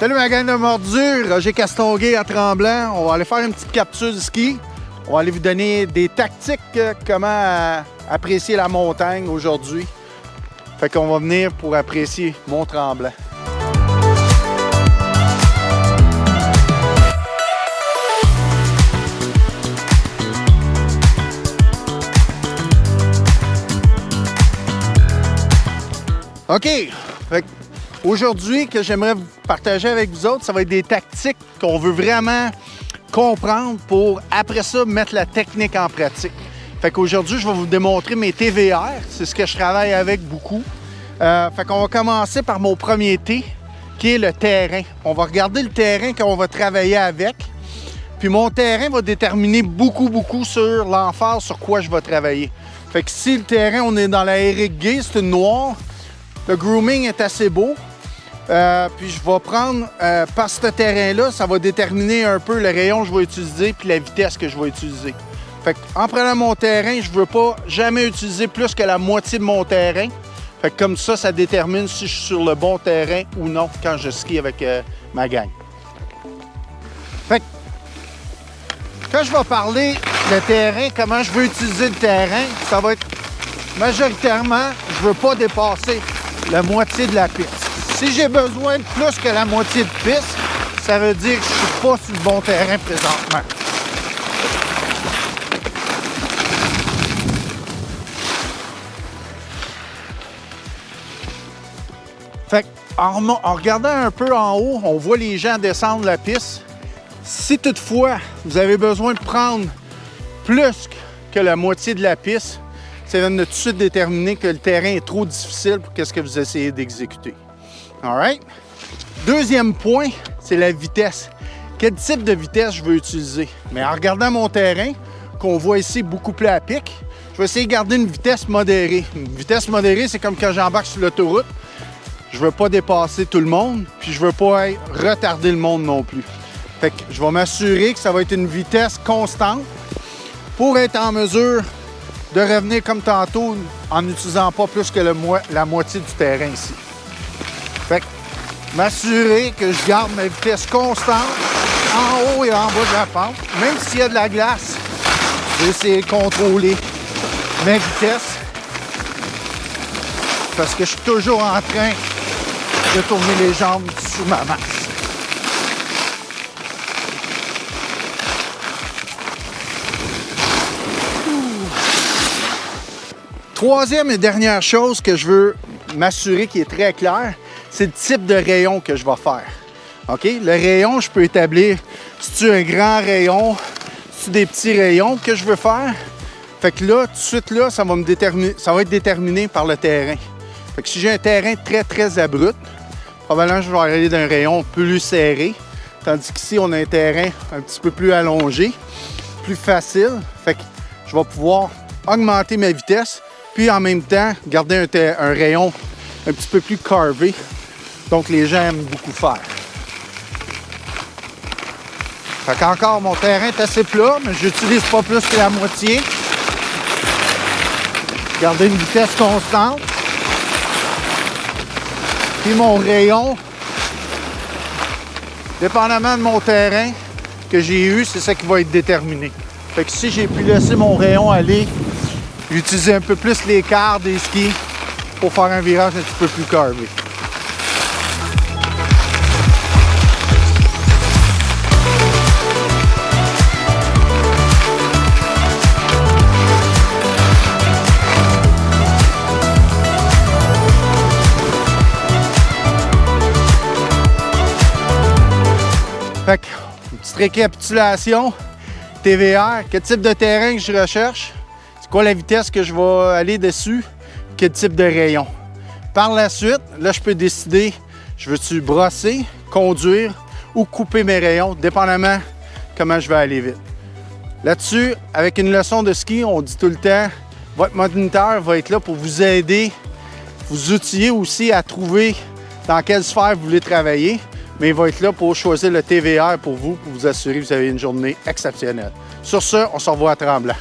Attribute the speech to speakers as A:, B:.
A: Salut ma gang de mordus, Roger Castonguay à Tremblant. On va aller faire une petite capture du ski. On va aller vous donner des tactiques comment apprécier la montagne aujourd'hui. Fait qu'on va venir pour apprécier Mont-Tremblant. OK. Aujourd'hui, que j'aimerais vous partager avec vous autres, ça va être des tactiques qu'on veut vraiment comprendre pour, après ça, mettre la technique en pratique. Fait qu'aujourd'hui, je vais vous démontrer mes TVR. C'est ce que je travaille avec beaucoup. Fait qu'on va commencer par mon premier T, qui est le terrain. On va regarder le terrain qu'on va travailler avec. Puis mon terrain va déterminer beaucoup sur l'emphase sur quoi je vais travailler. Fait que si le terrain, on est dans la Eric Gay, c'est une noire, le grooming est assez beau. Puis je vais prendre, par ce terrain-là, ça va déterminer un peu le rayon que je vais utiliser puis la vitesse que je vais utiliser. Fait qu'en prenant mon terrain, je ne veux pas jamais utiliser plus que la moitié de mon terrain. Fait que comme ça détermine si je suis sur le bon terrain ou non quand je skie avec ma gang. Fait que quand je vais parler de terrain, comment je veux utiliser le terrain, ça va être majoritairement, je ne veux pas dépasser la moitié de la piste. Si j'ai besoin de plus que la moitié de piste, ça veut dire que je ne suis pas sur le bon terrain présentement. Fait en regardant un peu en haut, on voit les gens descendre la piste. Si toutefois, vous avez besoin de prendre plus que la moitié de la piste, ça vient de tout de suite déterminer que le terrain est trop difficile pour ce que vous essayez d'exécuter. All right? Deuxième point, c'est la vitesse. Quel type de vitesse je veux utiliser? Mais en regardant mon terrain, qu'on voit ici beaucoup plus à pic, je vais essayer de garder une vitesse modérée. Une vitesse modérée, c'est comme quand j'embarque sur l'autoroute. Je ne veux pas dépasser tout le monde, puis je ne veux pas retarder le monde non plus. Fait que je vais m'assurer que ça va être une vitesse constante pour être en mesure de revenir comme tantôt en n'utilisant pas plus que la moitié du terrain ici. Fait que m'assurer que je garde ma vitesse constante en haut et en bas de la pente. Même s'il y a de la glace, je vais essayer de contrôler ma vitesse parce que je suis toujours en train de tourner les jambes sous ma masse. Troisième et dernière chose que je veux m'assurer qui est très clair, c'est le type de rayon que je vais faire. OK? Le rayon, je peux établir si c'est un grand rayon, si c'est des petits rayons que je veux faire. Fait que là, tout de suite, là, ça va être déterminé par le terrain. Fait que si j'ai un terrain très abrupt, probablement je vais aller d'un rayon plus serré. Tandis qu'ici, on a un terrain un petit peu plus allongé, plus facile. Fait que je vais pouvoir augmenter ma vitesse, puis en même temps, garder un rayon un petit peu plus carvé. Donc, les gens aiment beaucoup faire. Fait qu'encore, mon terrain est assez plat, mais j'utilise pas plus que la moitié. Garder une vitesse constante. Puis mon rayon, dépendamment de mon terrain que j'ai eu, c'est ça qui va être déterminé. Fait que si j'ai pu laisser mon rayon aller, j'utilise un peu plus l'écart des skis pour faire un virage un petit peu plus carvé. Fait que, une petite récapitulation. TVR, quel type de terrain que je recherche? C'est quoi la vitesse que je vais aller dessus? Quel type de rayon? Par la suite, là, je peux décider, je veux-tu brosser, conduire ou couper mes rayons, dépendamment comment je vais aller vite. Là-dessus, avec une leçon de ski, on dit tout le temps, votre moniteur va être là pour vous aider, vous outiller aussi à trouver dans quelle sphère vous voulez travailler. Mais il va être là pour choisir le TVR pour vous assurer que vous avez une journée exceptionnelle. Sur ce, on se revoit à Tremblant.